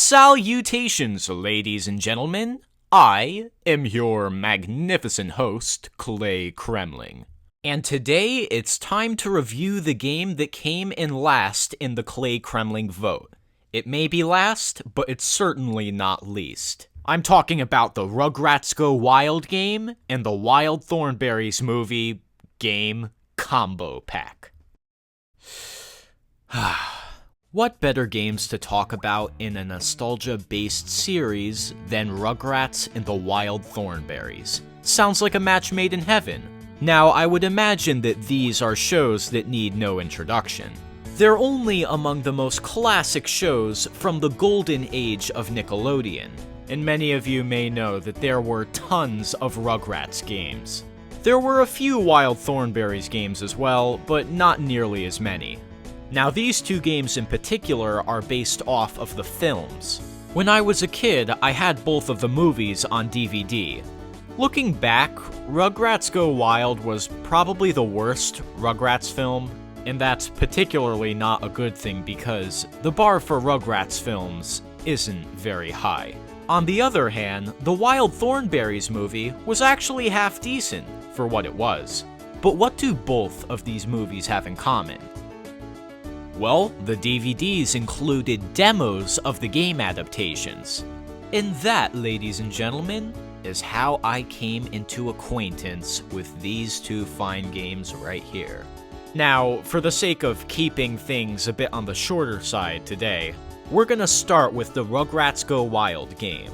Salutations, ladies and gentlemen. I am your magnificent host, Klay-Kremling. And today, it's time to review the game that came in last in the Klay-Kremling vote. It may be last, but it's certainly not least. I'm talking about the Rugrats Go Wild game and the Wild Thornberry's movie game combo pack. What better games to talk about in a nostalgia-based series than Rugrats and the Wild Thornberries? Sounds like a match made in heaven. Now, I would imagine that these are shows that need no introduction. They're only among the most classic shows from the golden age of Nickelodeon, and many of you may know that there were tons of Rugrats games. There were a few Wild Thornberries games as well, but not nearly as many. Now, these two games in particular are based off of the films. When I was a kid, I had both of the movies on DVD. Looking back, Rugrats Go Wild was probably the worst Rugrats film, and that's particularly not a good thing because the bar for Rugrats films isn't very high. On the other hand, the Wild Thornberries movie was actually half decent for what it was. But what do both of these movies have in common? Well, the DVDs included demos of the game adaptations. And that, ladies and gentlemen, is how I came into acquaintance with these two fine games right here. Now, for the sake of keeping things a bit on the shorter side today, we're gonna start with the Rugrats Go Wild game.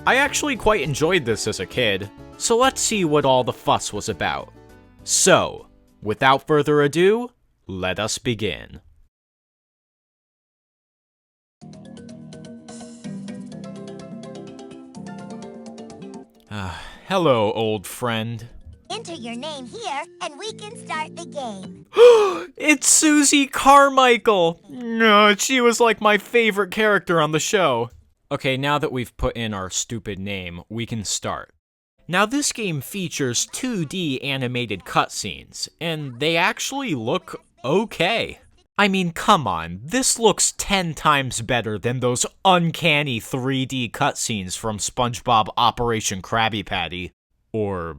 I actually quite enjoyed this as a kid, so let's see what all the fuss was about. So, without further ado, let us begin. Hello, old friend. Enter your name here, and we can start the game. It's Susie Carmichael! No, she was like my favorite character on the show. Okay, now that we've put in our stupid name, we can start. Now, this game features 2D animated cutscenes, and they actually look okay. I mean, come on, this looks 10 times better than those uncanny 3D cutscenes from SpongeBob Operation Krabby Patty. Or,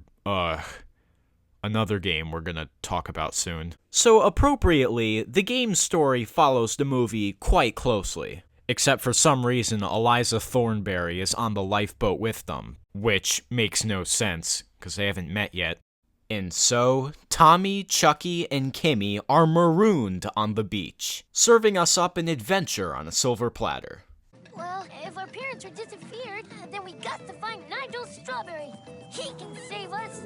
another game we're gonna talk about soon. So, appropriately, the game's story follows the movie quite closely. Except for some reason, Eliza Thornberry is on the lifeboat with them, which makes no sense, because they haven't met yet. And so, Tommy, Chucky, and Kimmy are marooned on the beach, serving us up an adventure on a silver platter. Well, if our parents are disappeared, then we got to find Nigel Strawberry. He can save us.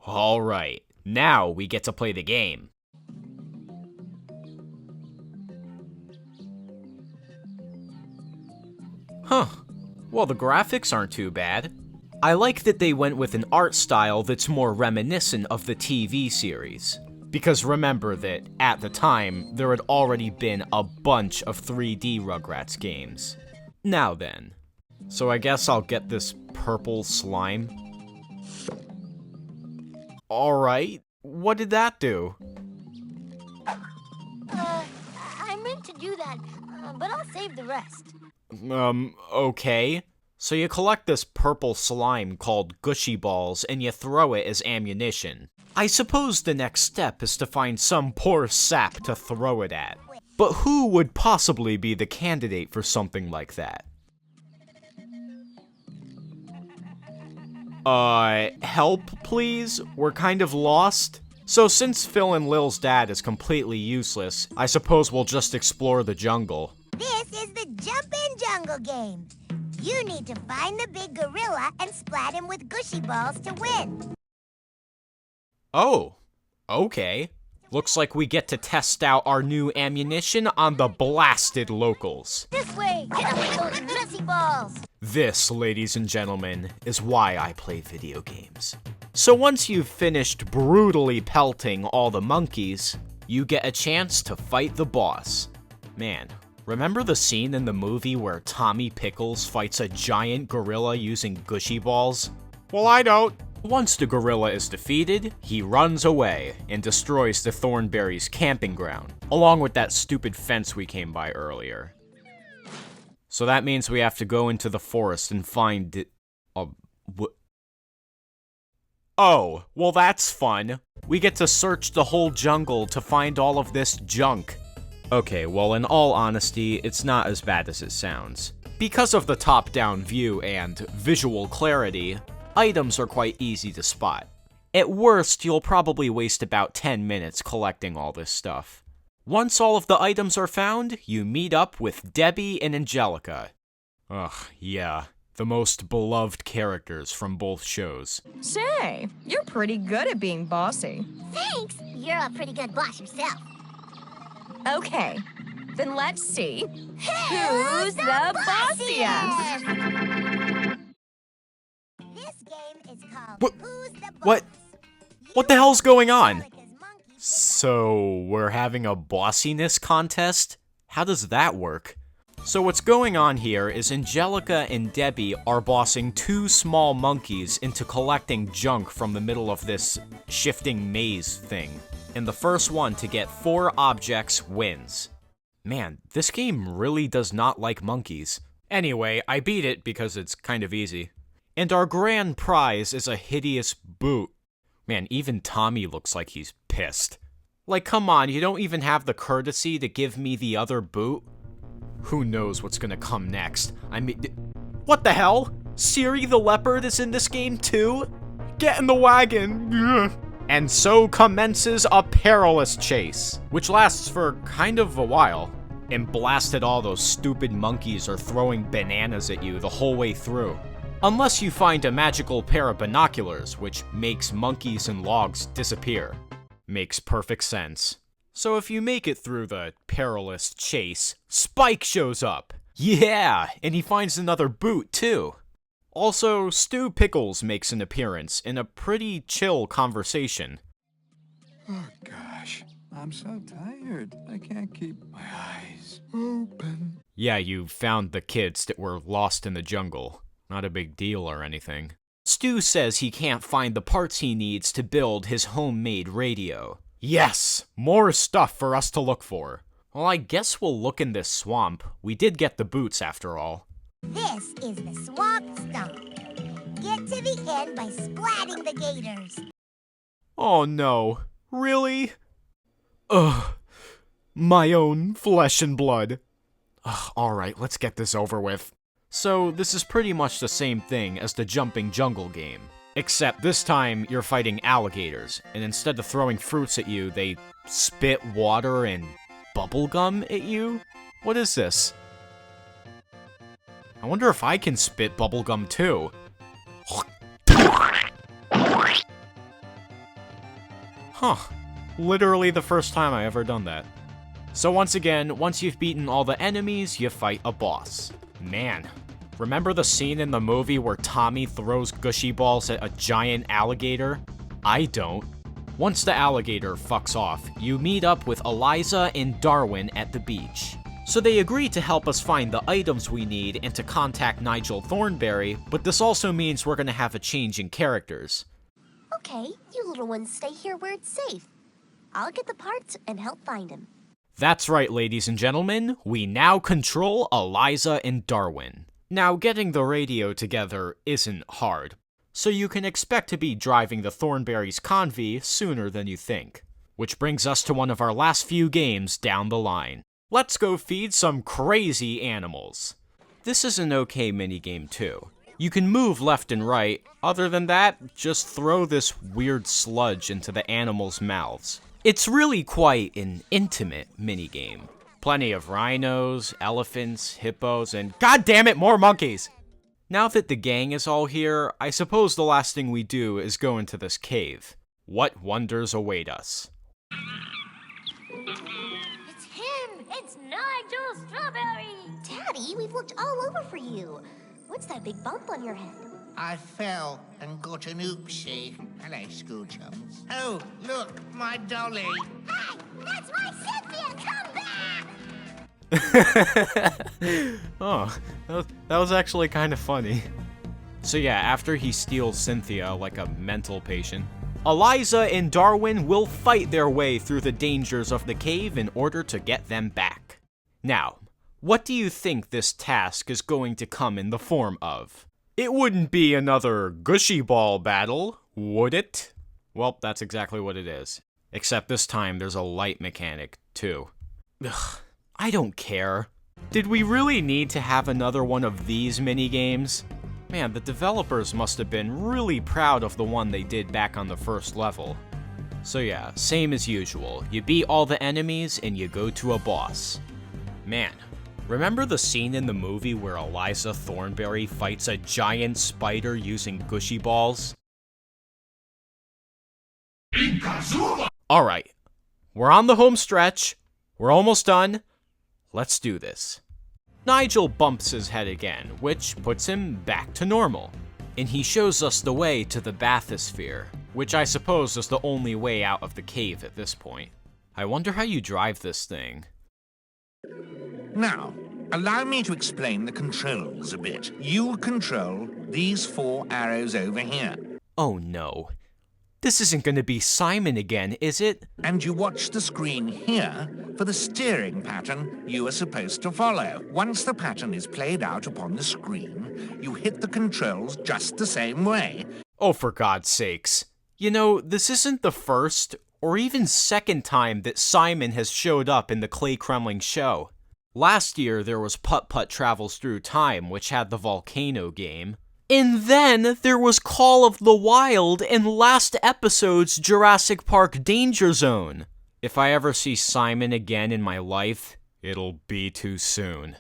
Alright, now we get to play the game. Huh, well, the graphics aren't too bad. I like that they went with an art style that's more reminiscent of the TV series. Because remember that, at the time, there had already been a bunch of 3D Rugrats games. Now then. So I guess I'll get this purple slime. Alright, what did that do? I meant to do that, but I'll save the rest. Okay. So you collect this purple slime called Gushy Balls and you throw it as ammunition. I suppose the next step is to find some poor sap to throw it at. But who would possibly be the candidate for something like that? Help, please? We're kind of lost. So since Phil and Lil's dad is completely useless, I suppose we'll just explore the jungle. This is the Jumpin' Jungle game. You need to find the big gorilla and splat him with gushy balls to win. Oh, okay. Looks like we get to test out our new ammunition on the blasted locals. This way! Hit him with those messy balls! This, ladies and gentlemen, is why I play video games. So once you've finished brutally pelting all the monkeys, you get a chance to fight the boss. Man, remember the scene in the movie where Tommy Pickles fights a giant gorilla using gushy balls? Well, I don't. Once the gorilla is defeated, he runs away and destroys the Thornberry's camping ground, along with that stupid fence we came by earlier. So that means we have to go into the forest and find Oh, well that's fun. We get to search the whole jungle to find all of this junk. Okay, well in all honesty, it's not as bad as it sounds. Because of the top-down view and visual clarity, items are quite easy to spot. At worst, you'll probably waste about 10 minutes collecting all this stuff. Once all of the items are found, you meet up with Debbie and Angelica. Ugh, yeah. The most beloved characters from both shows. Say, you're pretty good at being bossy. Thanks! You're a pretty good boss yourself. Okay, then let's see Who's the bossiest? This game is called What? Who's the Boss? What the hell's going on? Angelica's monkey- So, we're having a bossiness contest? How does that work? So what's going on here is Angelica and Debbie are bossing two small monkeys into collecting junk from the middle of this shifting maze thing. And the first one to get 4 objects wins. Man, this game really does not like monkeys. Anyway, I beat it because it's kind of easy. And our grand prize is a hideous boot. Man, even Tommy looks like he's pissed. Like, come on, you don't even have the courtesy to give me the other boot? Who knows what's gonna come next? I mean, what the hell? Siri the leopard is in this game too? Get in the wagon! Ugh. And so commences a perilous chase, which lasts for kind of a while. And blasted all those stupid monkeys are throwing bananas at you the whole way through. Unless you find a magical pair of binoculars, which makes monkeys and logs disappear. Makes perfect sense. So if you make it through the perilous chase, Spike shows up. Yeah, and he finds another boot too. Also, Stu Pickles makes an appearance in a pretty chill conversation. Oh gosh, I'm so tired. I can't keep my eyes open. Yeah, you found the kids that were lost in the jungle. Not a big deal or anything. Stu says he can't find the parts he needs to build his homemade radio. Yes! More stuff for us to look for. Well, I guess we'll look in this swamp. We did get the boots after all. This is the swamp stomp. Get to the end by splatting the gators. Oh no. Really? Ugh. My own flesh and blood. Ugh, alright, let's get this over with. So, this is pretty much the same thing as the jumping jungle game. Except this time, you're fighting alligators, and instead of throwing fruits at you, they spit water and bubblegum at you? What is this? I wonder if I can spit bubblegum too. Huh. Literally the first time I ever done that. So once again, once you've beaten all the enemies, you fight a boss. Man. Remember the scene in the movie where Tommy throws gushy balls at a giant alligator? I don't. Once the alligator fucks off, you meet up with Eliza and Darwin at the beach. So they agree to help us find the items we need and to contact Nigel Thornberry, but this also means we're gonna have a change in characters. Okay, you little ones stay here where it's safe. I'll get the parts and help find him. That's right, ladies and gentlemen, we now control Eliza and Darwin. Now, getting the radio together isn't hard, so you can expect to be driving the Thornberry's convoy sooner than you think. Which brings us to one of our last few games down the line. Let's go feed some crazy animals. This is an okay minigame too. You can move left and right, other than that, just throw this weird sludge into the animals' mouths. It's really quite an intimate minigame. Plenty of rhinos, elephants, hippos, and god damn it, more monkeys! Now that the gang is all here, I suppose the last thing we do is go into this cave. What wonders await us? It's him! It's Nigel Strawberry! Daddy, we've looked all over for you. What's that big bump on your head? I fell and got an oopsie. Hello, school chums. Oh, look, my dolly. Hey! That's my Cynthia! Come back! Oh, that was actually kind of funny. So yeah, after he steals Cynthia like a mental patient, Eliza and Darwin will fight their way through the dangers of the cave in order to get them back. Now, what do you think this task is going to come in the form of? It wouldn't be another gushy ball battle, would it? Well, that's exactly what it is. Except this time there's a light mechanic, too. Ugh, I don't care. Did we really need to have another one of these minigames? Man, the developers must have been really proud of the one they did back on the first level. So yeah, same as usual. You beat all the enemies and you go to a boss. Man, remember the scene in the movie where Eliza Thornberry fights a giant spider using gushy balls? Alright, we're on the home stretch. We're almost done. Let's do this. Nigel bumps his head again, which puts him back to normal. And he shows us the way to the bathysphere, which I suppose is the only way out of the cave at this point. I wonder how you drive this thing. Now, allow me to explain the controls a bit. You control these 4 arrows over here. Oh no. This isn't going to be Simon again, is it? And you watch the screen here for the steering pattern you are supposed to follow. Once the pattern is played out upon the screen, you hit the controls just the same way. Oh, for God's sakes. You know, this isn't the first or even second time that Simon has showed up in the Klay-Kremling show. Last year, there was Putt-Putt Travels Through Time, which had the volcano game. And then there was Call of the Wild and last episode's Jurassic Park Danger Zone. If I ever see Simon again in my life, it'll be too soon.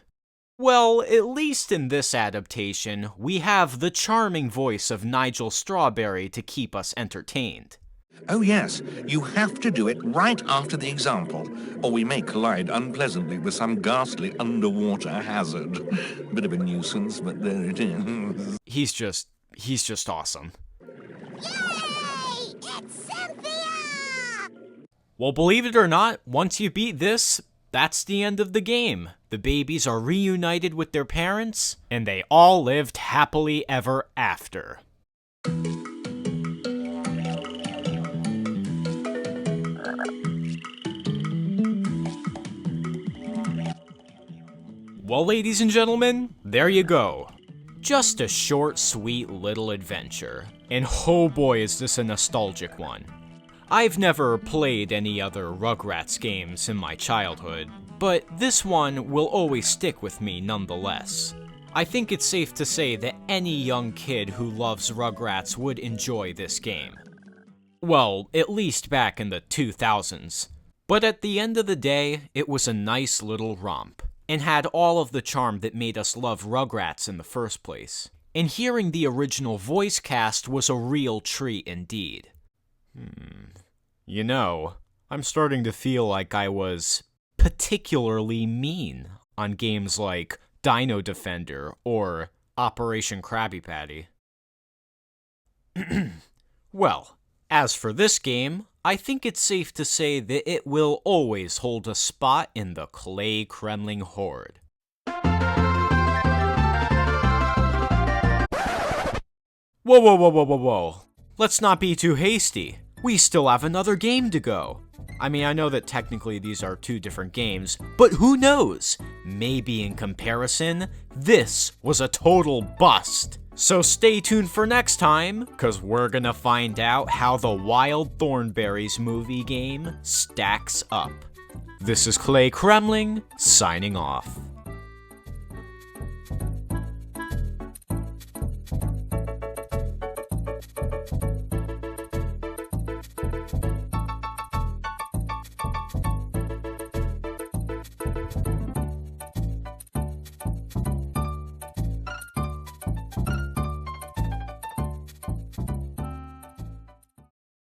Well, at least in this adaptation, we have the charming voice of Nigel Strawberry to keep us entertained. Oh yes, you have to do it right after the example, or we may collide unpleasantly with some ghastly underwater hazard. Bit of a nuisance, but there it is. He's just awesome. Yay! It's Cynthia! Well, believe it or not, once you beat this, that's the end of the game. The babies are reunited with their parents, and they all lived happily ever after. Well, ladies and gentlemen, there you go. Just a short, sweet little adventure. And oh boy, is this a nostalgic one. I've never played any other Rugrats games in my childhood, but this one will always stick with me nonetheless. I think it's safe to say that any young kid who loves Rugrats would enjoy this game. Well, at least back in the 2000s. But at the end of the day, it was a nice little romp, and had all of the charm that made us love Rugrats in the first place. And hearing the original voice cast was a real treat indeed. You know, I'm starting to feel like I was particularly mean on games like Dino Defender or Operation Krabby Patty. Well, as for this game, I think it's safe to say that it will always hold a spot in the Klay-Kremling horde. Whoa. Let's not be too hasty. We still have another game to go. I mean, I know that technically these are 2 different games, but who knows? Maybe in comparison, this was a total bust. So stay tuned for next time, cause we're gonna find out how the Wild Thornberry's movie game stacks up. This is Klay-Kremling, signing off.